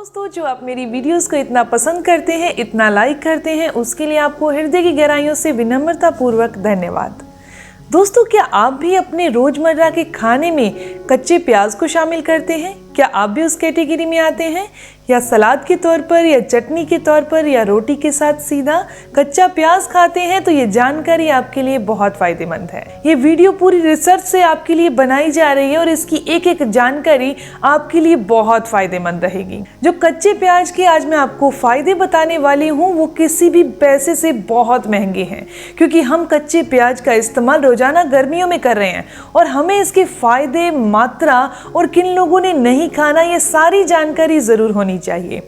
दोस्तों, जो आप मेरी वीडियोस को इतना पसंद करते हैं, इतना लाइक करते हैं, उसके लिए आपको हृदय की गहराइयों से विनम्रता पूर्वक धन्यवाद। दोस्तों, क्या आप भी अपने रोजमर्रा के खाने में कच्चे प्याज को शामिल करते हैं? क्या आप भी उस कैटेगरी में आते हैं, या सलाद के तौर पर, या चटनी के तौर पर, या रोटी के साथ सीधा कच्चा प्याज खाते हैं? तो ये जानकारी आपके लिए बहुत फायदेमंद है। ये वीडियो पूरी रिसर्च से आपके लिए बनाई जा रही है और इसकी एक एक जानकारी आपके लिए बहुत फायदेमंद रहेगी। जो कच्चे प्याज के आज मैं आपको फायदे बताने वाली हूँ, वो किसी भी पैसे से बहुत महंगे हैं, क्योंकि हम कच्चे प्याज का इस्तेमाल रोजाना गर्मियों में कर रहे हैं और हमें इसके फायदे, मात्रा और किन लोगों ने नहीं खाना, ये सारी जानकारी जरूर होनी चाहिए।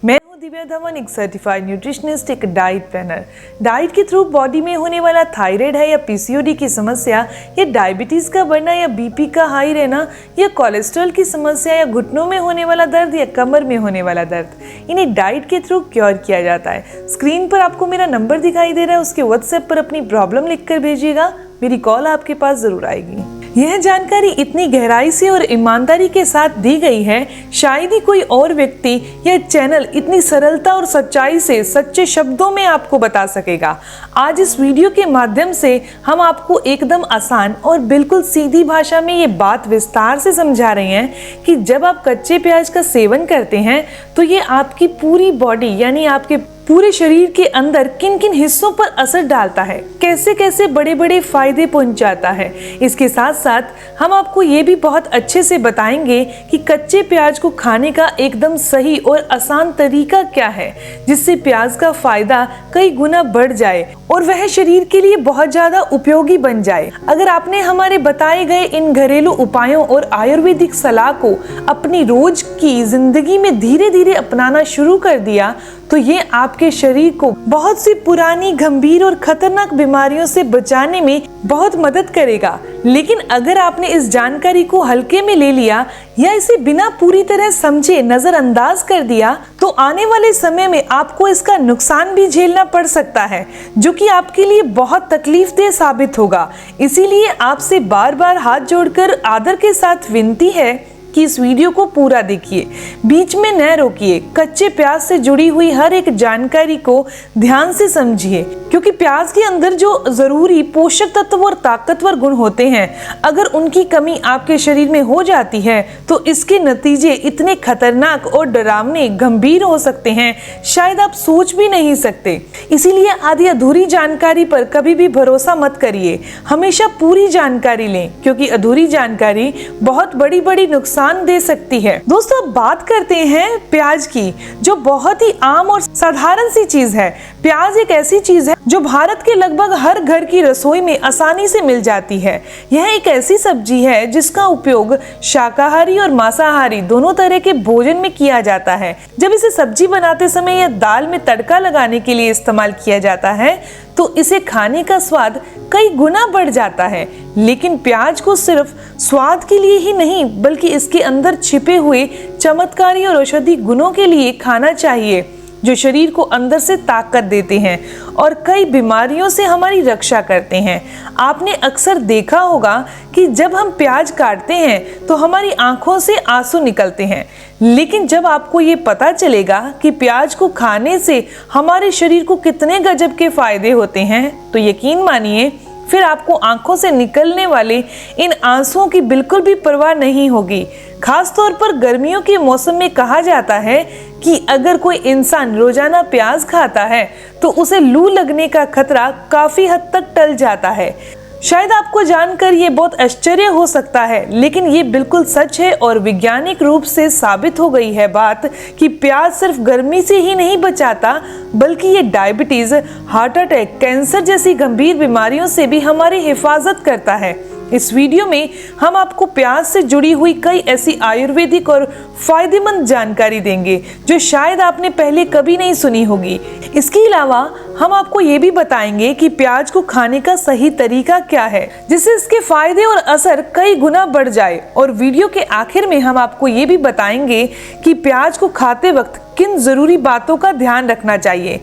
मैं हूं दिव्या धवन, एक सर्टिफाइड न्यूट्रिशनिस्ट, एक डाइट प्लानर। डाइट के थ्रू बॉडी में होने वाला थायराइड है, या पीसीओडी की समस्या, या डायबिटीज का बढ़ना, या बीपी का हाई रहना, या कोलेस्ट्रॉल की समस्या, या घुटनों में होने वाला दर्द, या कमर में होने वाला दर्द, इन्हें डाइट के थ्रू क्योर किया जाता है। स्क्रीन पर आपको मेरा नंबर दिखाई दे रहा है, उसके व्हाट्सएप पर अपनी प्रॉब्लम लिखकर भेजिएगा, मेरी कॉल आपके पास जरूर आएगी। यह जानकारी इतनी गहराई से और ईमानदारी के साथ दी गई है, शायद ही कोई और व्यक्ति या चैनल इतनी सरलता और सच्चाई से सच्चे शब्दों में आपको बता सकेगा। आज इस वीडियो के माध्यम से हम आपको एकदम आसान और बिल्कुल सीधी भाषा में ये बात विस्तार से समझा रहे हैं कि जब आप कच्चे प्याज का सेवन करते हैं तो ये आपकी पूरी बॉडी यानी आपके पूरे शरीर के अंदर किन किन हिस्सों पर असर डालता है, कैसे कैसे बड़े बड़े फायदे पहुंचाता है। इसके साथ साथ हम आपको ये भी बहुत अच्छे से बताएंगे कि कच्चे प्याज को खाने का एकदम सही और आसान तरीका क्या है, जिससे प्याज का फायदा कई गुना बढ़ जाए और वह शरीर के लिए बहुत ज्यादा उपयोगी बन जाए। अगर आपने हमारे बताए गए इन घरेलू उपायों और आयुर्वेदिक सलाह को अपनी रोज की जिंदगी में धीरे धीरे अपनाना शुरू कर दिया तो ये आपके शरीर को बहुत सी पुरानी, गंभीर और खतरनाक बीमारियों से बचाने में बहुत मदद करेगा। लेकिन अगर आपने इस जानकारी को हल्के में ले लिया या इसे बिना पूरी तरह समझे नजरअंदाज कर दिया तो आने वाले समय में आपको इसका नुकसान भी झेलना पड़ सकता है, जो कि आपके लिए बहुत तकलीफदेह साबित होगा। इसीलिए आपसे बार बार हाथ जोड़कर आदर के साथ विनती है कि इस वीडियो को पूरा देखिए, बीच में न रोकिए। कच्चे प्याज से जुड़ी हुई हर एक जानकारी को ध्यान से समझिए, क्योंकि प्याज के अंदर जो जरूरी पोषक तत्व और ताकतवर गुण होते हैं, अगर उनकी कमी आपके शरीर में हो जाती है तो इसके नतीजे इतने खतरनाक और डरावने, गंभीर हो सकते हैं, शायद आप सोच भी नहीं सकते। इसीलिए आधी अधूरी जानकारी पर कभी भी भरोसा मत करिए, हमेशा पूरी जानकारी लें, क्योंकि अधूरी जानकारी बहुत बड़ी बड़ी नुकसान दे सकती है। दोस्तों, अब बात करते हैं प्याज की, जो बहुत ही आम और साधारण सी चीज है। प्याज एक ऐसी चीज है जो भारत के लगभग हर घर की रसोई में आसानी से मिल जाती है। यह एक ऐसी सब्जी है जिसका उपयोग शाकाहारी और मांसाहारी दोनों तरह के भोजन में किया जाता है। जब इसे सब्जी बनाते समय या दाल में तड़का लगाने के लिए इस्तेमाल किया जाता है तो इसे खाने का स्वाद कई गुना बढ़ जाता है। लेकिन प्याज को सिर्फ स्वाद के लिए ही नहीं, बल्कि इसके अंदर छिपे हुए चमत्कारी और औषधि गुणों के लिए खाना चाहिए, जो शरीर को अंदर से ताकत देते हैं और कई बीमारियों से हमारी रक्षा करते हैं। आपने अक्सर देखा होगा कि जब हम प्याज काटते हैं तो हमारी आंखों से आंसू निकलते हैं, लेकिन जब आपको ये पता चलेगा कि प्याज को खाने से हमारे शरीर को कितने गजब के फायदे होते हैं तो यकीन मानिए फिर आपको आंखों से निकलने वाले इन आंसुओं की बिल्कुल भी परवाह नहीं होगी। खास तौर पर गर्मियों के मौसम में कहा जाता है कि अगर कोई इंसान रोजाना प्याज खाता है तो उसे लू लगने का खतरा काफी हद तक टल जाता है। शायद आपको जानकर ये बहुत आश्चर्य हो सकता है, लेकिन ये बिल्कुल सच है और वैज्ञानिक रूप से साबित हो गई है बात कि प्याज सिर्फ गर्मी से ही नहीं बचाता, बल्कि ये डायबिटीज, हार्ट अटैक, कैंसर जैसी गंभीर बीमारियों से भी हमारी हिफाजत करता है। इस वीडियो में हम आपको प्याज से जुड़ी हुई कई ऐसी आयुर्वेदिक और फायदेमंद जानकारी देंगे जो शायद आपने पहले कभी नहीं सुनी होगी। इसके अलावा हम आपको ये भी बताएंगे कि प्याज को खाने का सही तरीका क्या है, जिससे इसके फायदे और असर कई गुना बढ़ जाए। और वीडियो के आखिर में हम आपको ये भी बताएंगे कि प्याज को खाते वक्त किन जरूरी बातों का ध्यान रखना चाहिए,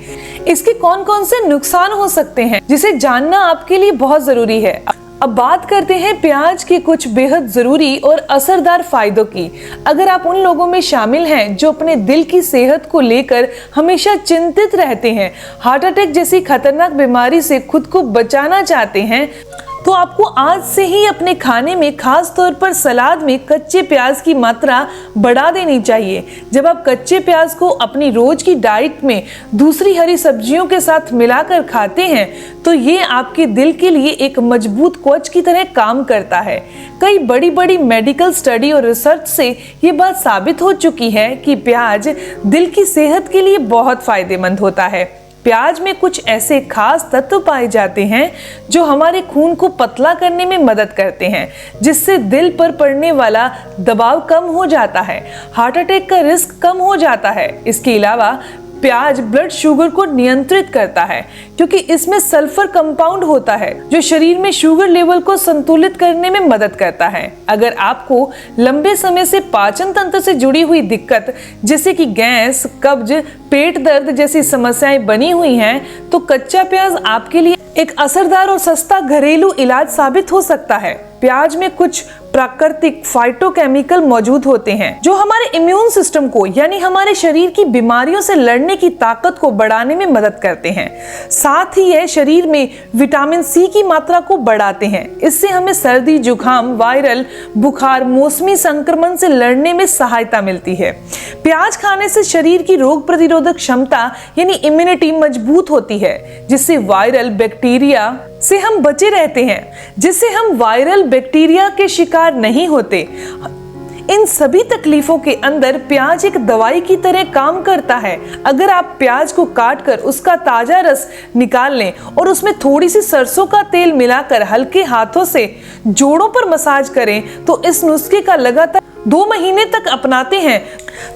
इसके कौन कौन से नुकसान हो सकते हैं, जिसे जानना आपके लिए बहुत जरूरी है। अब बात करते हैं प्याज के कुछ बेहद जरूरी और असरदार फायदों की। अगर आप उन लोगों में शामिल हैं जो अपने दिल की सेहत को लेकर हमेशा चिंतित रहते हैं, हार्ट अटैक जैसी खतरनाक बीमारी से खुद को बचाना चाहते हैं, तो आपको आज से ही अपने खाने में खास तौर पर सलाद में कच्चे प्याज की मात्रा बढ़ा देनी चाहिए। जब आप कच्चे प्याज को अपनी रोज की डाइट में दूसरी हरी सब्जियों के साथ मिलाकर खाते हैं तो ये आपके दिल के लिए एक मजबूत कवच की तरह काम करता है। कई बड़ी बड़ी मेडिकल स्टडी और रिसर्च से ये बात साबित हो चुकी है कि प्याज दिल की सेहत के लिए बहुत फायदेमंद होता है। प्याज में कुछ ऐसे खास तत्व पाए जाते हैं जो हमारे खून को पतला करने में मदद करते हैं, जिससे दिल पर पड़ने वाला दबाव कम हो जाता है, हार्ट अटैक का रिस्क कम हो जाता है। इसके अलावा प्याज ब्लड शुगर को नियंत्रित करता है क्योंकि इसमें सल्फर कंपाउंड होता है जो शरीर में शुगर लेवल को संतुलित करने में मदद करता है। अगर आपको लंबे समय से पाचन तंत्र से जुड़ी हुई दिक्कत जैसे कि गैस, कब्ज, पेट दर्द जैसी समस्याएं बनी हुई हैं, तो कच्चा प्याज आपके लिए एक असरदार और सस्ता घरेलू इलाज साबित हो सकता है। प्याज में कुछ प्राकृतिक फाइटोकेमिकल मौजूद होते हैं जो हमारे इम्यून सिस्टम को यानी हमारे शरीर की बीमारियों से लड़ने की ताकत को बढ़ाने में मदद करते हैं। साथ ही यह शरीर में विटामिन सी की मात्रा को बढ़ाते हैं। इससे हमें सर्दी, जुकाम, वायरल बुखार, मौसमी संक्रमण से लड़ने में सहायता मिलती है। प्याज खाने से शरीर की रोग प्रतिरोधक क्षमता यानी इम्यूनिटी मजबूत होती है, जिससे वायरल बैक्टीरिया से हम बचे रहते हैं, जिससे हम वायरल बैक्टीरिया के शिकार नहीं होते। इन सभी तकलीफों के अंदर प्याज एक दवाई की तरह काम करता है। अगर आप प्याज को काटकर उसका ताजा रस निकाल लें और उसमें थोड़ी सी सरसों का तेल मिलाकर हल्के हाथों से जोड़ों पर मसाज करें तो इस नुस्खे का लगातार 2 महीने तक अपनाते हैं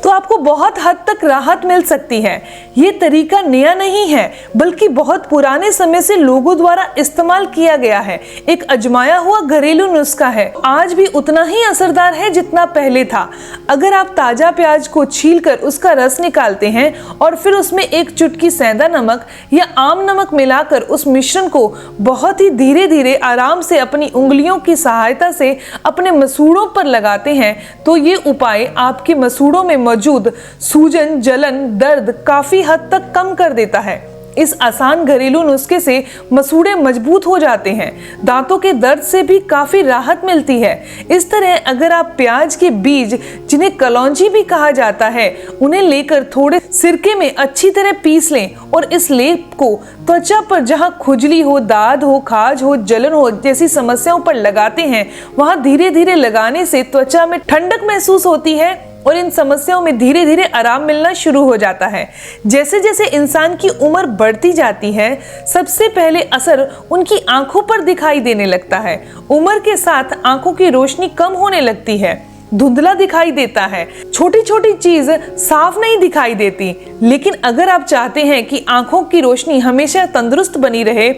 तो आपको बहुत हद तक राहत मिल सकती है। ये तरीका नया नहीं है बल्कि बहुत पुराने समय से लोगों द्वारा इस्तेमाल किया गया है। एक आजमाया हुआ घरेलू नुस्खा है, आज भी उतना ही असरदार है जितना पहले था। अगर आप ताजा प्याज को छीलकर उसका रस निकालते हैं और फिर उसमें एक चुटकी सेंधा नमक या आम नमक मिलाकर उस मिश्रण को बहुत ही धीरे धीरे आराम से अपनी उंगलियों की सहायता से अपने मसूड़ों पर लगाते हैं तो ये उपाय आपके मसूड़ों में मौजूद सूजन, जलन, दर्द काफी हद तक कम कर देता है। इस आसान घरेलू नुस्खे से मसूड़े मजबूत हो जाते हैं, दांतों के दर्द से भी काफी राहत मिलती है। इस तरह अगर आप प्याज के बीज, जिन्हें कलौंजी भी कहा जाता है, उन्हें लेकर थोड़े सिरके में अच्छी तरह पीस लें और इस लेप को त्वचा पर जहां खुजली हो, दाद हो, खाज हो, जलन हो जैसी समस्याओं पर लगाते हैं, वहां धीरे धीरे लगाने से त्वचा में ठंडक महसूस होती है और इन समस्याओं में धीरे धीरे आराम मिलना शुरू हो जाता है। जैसे जैसे इंसान की उम्र बढ़ती जाती है, सबसे पहले असर उनकी आंखों पर दिखाई देने लगता है। उम्र के साथ आंखों की रोशनी कम होने लगती है, धुंधला दिखाई देता है, छोटी छोटी चीज साफ नहीं दिखाई देती। लेकिन अगर आप चाहते हैं कि आंखों की रोशनी हमेशा तंदुरुस्त बनी रहे,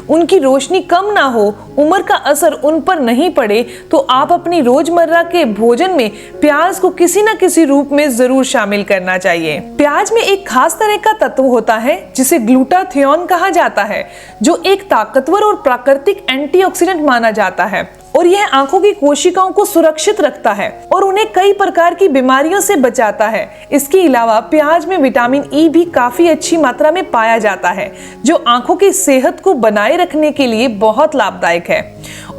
उनकी रोशनी कम ना हो, उम्र का असर उन पर नहीं पड़े, तो आप अपनी रोजमर्रा के भोजन में प्याज को किसी न किसी रूप में जरूर शामिल करना चाहिए। प्याज में एक खास तरह का तत्व होता है जिसे ग्लूटाथियोन कहा जाता है, जो एक ताकतवर और प्राकृतिक एंटीऑक्सीडेंट माना जाता है और यह आंखों की कोशिकाओं को सुरक्षित रखता है और उन्हें कई प्रकार की बीमारियों से बचाता है। इसके अलावा प्याज में विटामिन ई भी काफी अच्छी मात्रा में पाया जाता है, जो आंखों की सेहत को बनाए रखने के लिए बहुत लाभदायक है।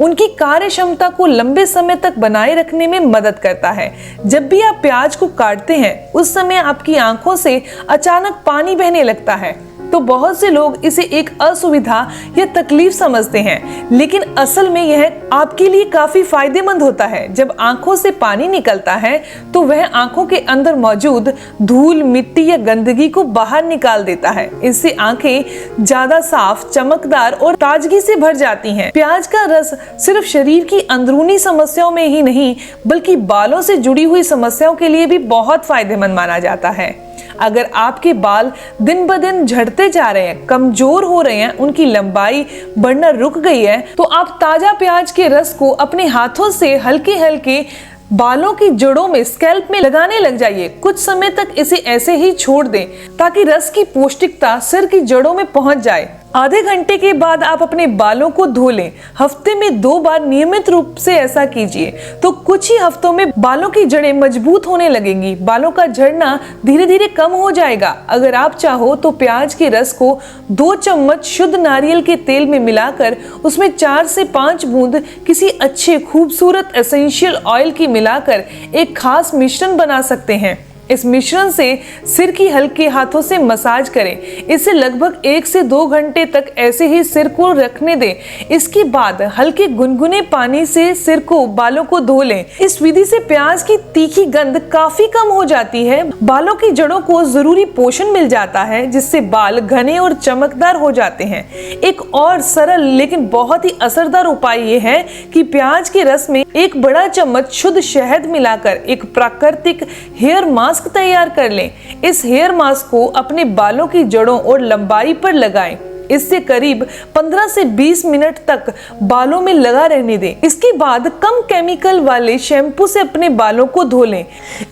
उनकी कार्य क्षमता को लंबे समय तक बनाए रखने में मदद करता है। जब भी आप प्याज को काटते हैं, उस समय आपकी आंखों से अचानक पानी बहने लगता है, तो बहुत से लोग इसे एक असुविधा या तकलीफ समझते हैं, लेकिन असल में यह आपके लिए काफी फायदेमंद होता है। जब आंखों से पानी निकलता है तो वह आंखों के अंदर मौजूद धूल, मिट्टी या गंदगी को बाहर निकाल देता है। इससे आंखें ज्यादा साफ, चमकदार और ताजगी से भर जाती हैं। प्याज का रस सिर्फ शरीर की अंदरूनी समस्याओं में ही नहीं बल्कि बालों से जुड़ी हुई समस्याओं के लिए भी बहुत फायदेमंद माना जाता है। अगर आपके बाल दिन ब दिन झड़ते जा रहे हैं, कमजोर हो रहे हैं, उनकी लंबाई बढ़ना रुक गई है, तो आप ताजा प्याज के रस को अपने हाथों से हल्के हल्के बालों की जड़ों में, स्कैल्प में लगाने लग जाइए। कुछ समय तक इसे ऐसे ही छोड़ दें ताकि रस की पौष्टिकता सिर की जड़ों में पहुंच जाए। आधे घंटे के बाद आप अपने बालों को धो लें। हफ्ते में 2 बार नियमित रूप से ऐसा कीजिए तो कुछ ही हफ्तों में बालों की जड़ें मजबूत होने लगेंगी। बालों का झड़ना धीरे धीरे कम हो जाएगा। अगर आप चाहो तो प्याज के रस को 2 चम्मच शुद्ध नारियल के तेल में मिलाकर उसमें 4 से 5 बूंद किसी अच्छे खूबसूरत एसेंशियल ऑयल की मिलाकर एक खास मिश्रण बना सकते हैं। इस मिश्रण से सिर की हल्के हाथों से मसाज करें। इसे लगभग 1 से 2 घंटे तक ऐसे ही सिर को रखने दें। इसके बाद हल्के गुनगुने पानी से सिर को बालों को धो लें। इस विधि से प्याज की तीखी गंध काफी कम हो जाती है। बालों की जड़ों को जरूरी पोषण मिल जाता है जिससे बाल घने और चमकदार हो जाते हैं। एक और सरल लेकिन बहुत ही असरदार उपाय ये है कि प्याज के रस में 1 बड़ा चम्मच शुद्ध शहद मिलाकर एक प्राकृतिक हेयर मास्क तैयार कर लें। इस हेयर मास्क को अपने बालों की जड़ों और लंबाई पर लगाएं। इससे करीब 15 से 20 मिनट तक बालों में लगा रहने दें। इसके बाद कम केमिकल वाले शैम्पू से अपने बालों को धो लें।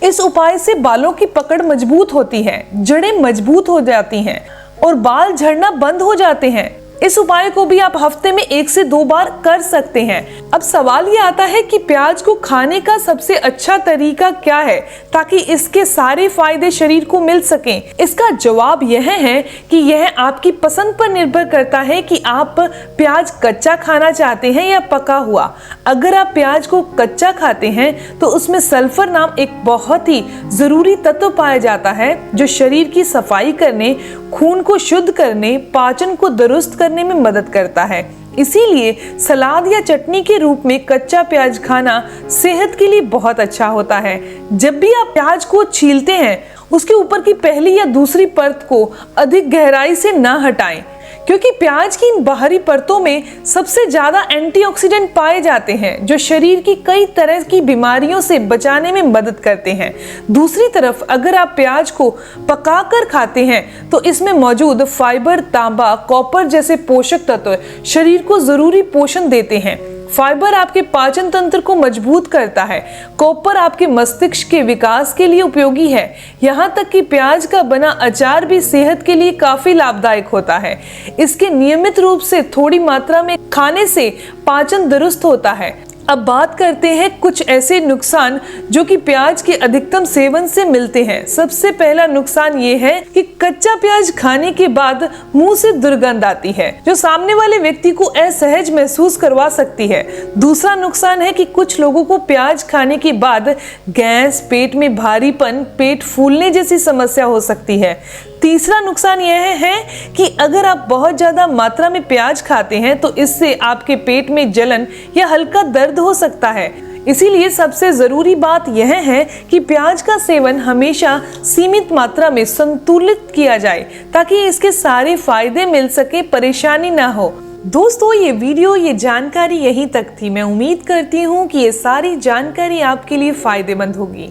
इस उपाय से बालों की पकड़ मजबूत होती है, जड़ें मजबूत हो जाती हैं और बाल झड़ना बंद हो जाते हैं। इस उपाय को भी आप हफ्ते में 1 से 2 बार कर सकते हैं। अब सवाल ये आता है कि प्याज को खाने का सबसे अच्छा तरीका क्या है ताकि इसके सारे फायदे शरीर को मिल सकें। इसका जवाब यह है कि यह आपकी पसंद पर निर्भर करता है कि आप प्याज कच्चा खाना चाहते हैं या पका हुआ। अगर आप प्याज को कच्चा खाते हैं तो उसमें सल्फर नाम एक बहुत ही जरूरी तत्व पाया जाता है जो शरीर की सफाई करने, खून को शुद्ध करने, पाचन को दुरुस्त करने में मदद करता है। इसीलिए सलाद या चटनी के रूप में कच्चा प्याज खाना सेहत के लिए बहुत अच्छा होता है। जब भी आप प्याज को छीलते हैं उसके ऊपर की पहली या दूसरी परत को अधिक गहराई से ना हटाएं क्योंकि प्याज की इन बाहरी परतों में सबसे ज्यादा एंटीऑक्सीडेंट पाए जाते हैं जो शरीर की कई तरह की बीमारियों से बचाने में मदद करते हैं। दूसरी तरफ अगर आप प्याज को पकाकर खाते हैं तो इसमें मौजूद फाइबर, तांबा, कॉपर जैसे पोषक तत्व शरीर को जरूरी पोषण देते हैं। फाइबर आपके पाचन तंत्र को मजबूत करता है। कॉपर आपके मस्तिष्क के विकास के लिए उपयोगी है। यहाँ तक कि प्याज का बना अचार भी सेहत के लिए काफी लाभदायक होता है। इसके नियमित रूप से थोड़ी मात्रा में खाने से पाचन दुरुस्त होता है। अब बात करते हैं कुछ ऐसे नुकसान जो कि प्याज के अधिकतम सेवन से मिलते हैं। सबसे पहला नुकसान ये है कि कच्चा प्याज खाने के बाद मुंह से दुर्गंध आती है जो सामने वाले व्यक्ति को असहज महसूस करवा सकती है। दूसरा नुकसान है कि कुछ लोगों को प्याज खाने के बाद गैस, पेट में भारीपन, पेट फूलने जैसी समस्या हो सकती है। तीसरा नुकसान यह है कि अगर आप बहुत ज्यादा मात्रा में प्याज खाते हैं तो इससे आपके पेट में जलन या हल्का दर्द हो सकता है। इसीलिए सबसे जरूरी बात यह है कि प्याज का सेवन हमेशा सीमित मात्रा में संतुलित किया जाए ताकि इसके सारे फायदे मिल सके, परेशानी ना हो। दोस्तों ये वीडियो, ये जानकारी यहीं तक थी। मैं उम्मीद करती हूँ कि ये सारी जानकारी आपके लिए फायदेमंद होगी।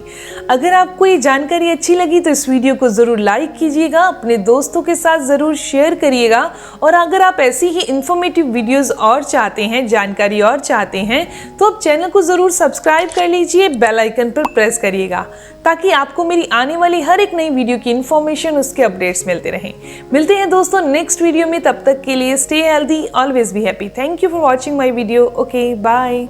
अगर आपको ये जानकारी अच्छी लगी तो इस वीडियो को ज़रूर लाइक कीजिएगा, अपने दोस्तों के साथ ज़रूर शेयर करिएगा और अगर आप ऐसी ही इन्फॉर्मेटिव वीडियोस और चाहते हैं, जानकारी और चाहते हैं तो आप चैनल को ज़रूर सब्सक्राइब कर लीजिए, बेल आइकन पर प्रेस करिएगा ताकि आपको मेरी आने वाली हर एक नई वीडियो की इन्फॉर्मेशन, उसके अपडेट्स मिलते रहें। मिलते हैं दोस्तों नेक्स्ट वीडियो में, तब तक के लिए stay healthy, always be happy. Thank you for watching my video. Okay, bye.